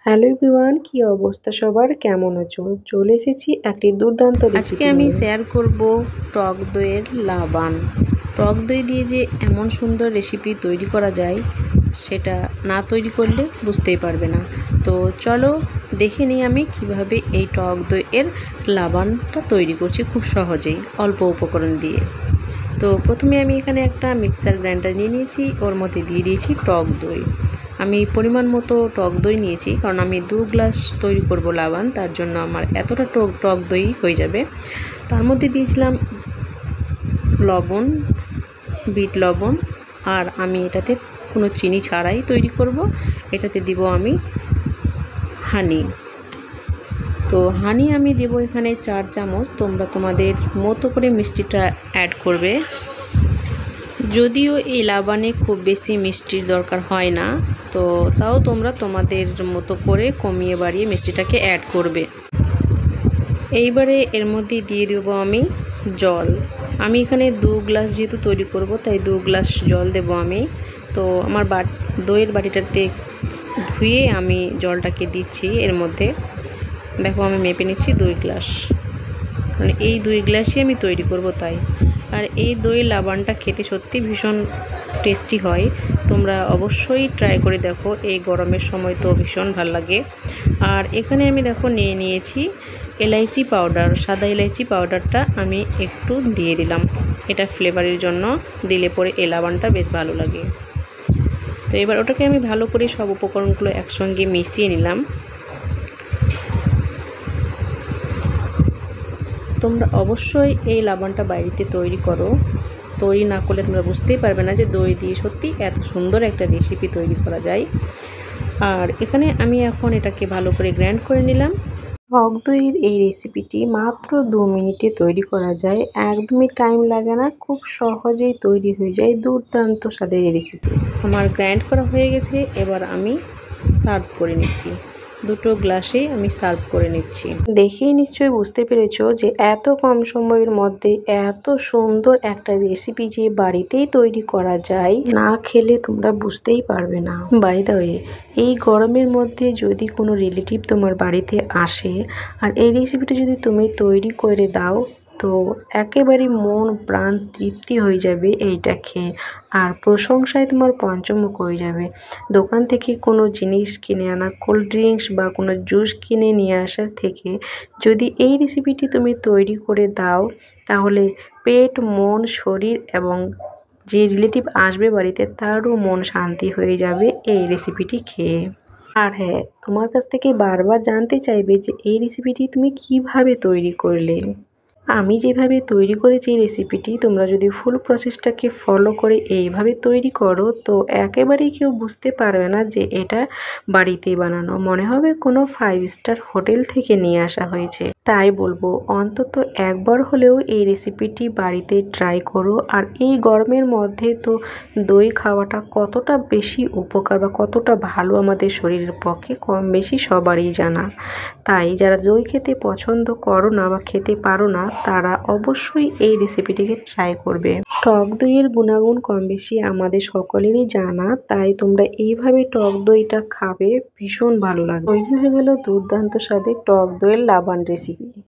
Hello everyone, কি অবস্থা সবার, কেমন আছো? চলে এসেছি একটি দুর্দান্ত রেসিপি। আজকে আমি শেয়ার করব টক দইয়ের লাবান। টক দই দিয়ে যে এমন সুন্দর রেসিপি তৈরি করা যায় সেটা না তৈরি করলে বুঝতেই পারবে না। তো চলো দেখে নিই আমি কিভাবে এই টক দইয়ের লাবানটা তৈরি করছি খুব সহজেই অল্প উপকরণ দিয়ে। তো প্রথমে আমি এখানে একটা মিক্সার গ্রাইন্ডার নিয়ে নিয়েছি, ওর মধ্যে দিয়ে দিয়েছি টক দই। আমি পরিমাণ মতো টক দই নিয়েছি, কারণ আমি 2 গ্লাস তৈরি করব লাবান, তার জন্য আমার এতটা টক দই হয়ে যাবে। তার মধ্যে দিয়েছিলাম লবণ, বিট লবণ, আর আমি এটাতে কোনো চিনি ছাড়াই তৈরি করব। এটাতে দিব আমি হানি। তো হানি আমি দেব এখানে 4 চামচ। তোমরা তোমাদের মতো করে মিষ্টিটা অ্যাড করবে। যদিও এই লাবানে খুব বেশি মিষ্টির দরকার হয় না, তো তাও তোমরা তোমাদের মতো করে কমিয়ে বাড়িয়ে মিষ্টিটাকে অ্যাড করবে। এইবারে এর মধ্যে দিয়ে দেবো আমি জল। আমি এখানে 2 গ্লাস যেহেতু তৈরি করব, তাই 2 গ্লাস জল দেব আমি। তো আমার দইয়ের বাটিটাতে ধুয়ে আমি জলটাকে দিচ্ছি এর মধ্যে। দেখো আমি মেপে নিচ্ছি 2 গ্লাস, মানে এই 2 গ্লাসই আমি তৈরি করব তাই। আর এই দইয়ের লাবানটা খেতে সত্যি ভীষণ টেস্টি হয়, তোমরা অবশ্যই ট্রাই করে দেখো। এই গরমের সময় তো ভীষণ ভালো লাগে। আর এখানে আমি দেখো নিয়ে নিয়েছি এলাইচি পাউডার, সাদা এলাইচি পাউডারটা আমি একটু দিয়ে দিলাম। এটা ফ্লেভারের জন্য দিলে পরে এই লাবানটা বেশ ভালো লাগে। তো এবার ওটাকে আমি ভালো করে সব উপকরণগুলো একসঙ্গে মিশিয়ে নিলাম। তোমরা অবশ্যই এই লাবানটা বাড়িতে তৈরি করো। তৈরি না করলে তোমরা বুঝতেই পারবে না যে দই দিয়ে সত্যি এত সুন্দর একটা রেসিপি তৈরি করা যায়। আর এখানে আমি এখন এটাকে ভালো করে গ্রাইন্ড করে নিলাম। টক দইয়ের এই রেসিপিটি মাত্র 2 মিনিটে তৈরি করা যায়, একদমই টাইম লাগে না, খুব সহজেই তৈরি হয়ে যায় দুর্দান্ত স্বাদের এই রেসিপি। আমার গ্রাইন্ড করা হয়ে গেছে, এবার আমি সার্ভ করে নিচ্ছি। 2 গ্লাসেই আমি সার্ভ করে নিচ্ছি। দেখেই নিশ্চয়ই বুঝতে পেরেছো যে এত কম সময়ের মধ্যে এত সুন্দর একটা রেসিপি যে বাড়িতেই তৈরি করা যায়, না খেলে তোমরা বুঝতেই পারবে না। বাই দ্য ওয়ে, এই গরমের মধ্যে যদি কোনো রিলেটিভ তোমার বাড়িতে আসে আর এই রেসিপিটা যদি তুমি তৈরি করে দাও, তো একেবারে মন প্রাণ তৃপ্তি হয়ে যাবে এইটা খেয়ে, আর প্রশংসায় তোমার পঞ্চমুখ হয়ে যাবে। দোকান থেকে কোনো জিনিস কিনে আনা, কোল্ড ড্রিঙ্কস বা কোনো জুস কিনে নিয়ে আসার থেকে যদি এই রেসিপিটি তুমি তৈরি করে দাও, তাহলে পেট, মন, শরীর এবং যে রিলেটিভ আসবে বাড়িতে তারও মন শান্তি হয়ে যাবে এই রেসিপিটি খেয়ে। আর হ্যাঁ, তোমার কাছ থেকে বারবার জানতে চাইবে যে এই রেসিপিটি তুমি কিভাবে তৈরি করলে। আমি যেভাবে তৈরি করেছি এই রেসিপিটি, তোমরা যদি ফুল প্রসেসটাকে ফলো করে এইভাবে তৈরি করো, তো একেবারেই কেউ বুঝতে পারবে না যে এটা বাড়িতেই বানানো, মনে হবে কোনো 5 স্টার হোটেল থেকে নিয়ে আসা হয়েছে। তাই বলবো অন্তত একবার হলেও এই রেসিপিটি বাড়িতে ট্রাই করো। আর এই গরমের মধ্যে তো দই খাওয়াটা কতটা বেশি উপকার বা কতটা ভালো আমাদের শরীরের পক্ষে কম বেশি সবারই জানা। তাই যারা দই খেতে পছন্দ করো না বা খেতে পারো না, তারা অবশ্যই এই রেসিপিটিকে ট্রাই করবে। টক দইয়ের গুণাগুণ কম বেশি আমাদের সকলেরই জানা, তাই তোমরা এইভাবে টক দইটা খাবে, ভীষণ ভালো লাগবে। তৈরি হয়ে গেল দুর্দান্ত স্বাদের টক দইয়ের লাবান রেসিপি।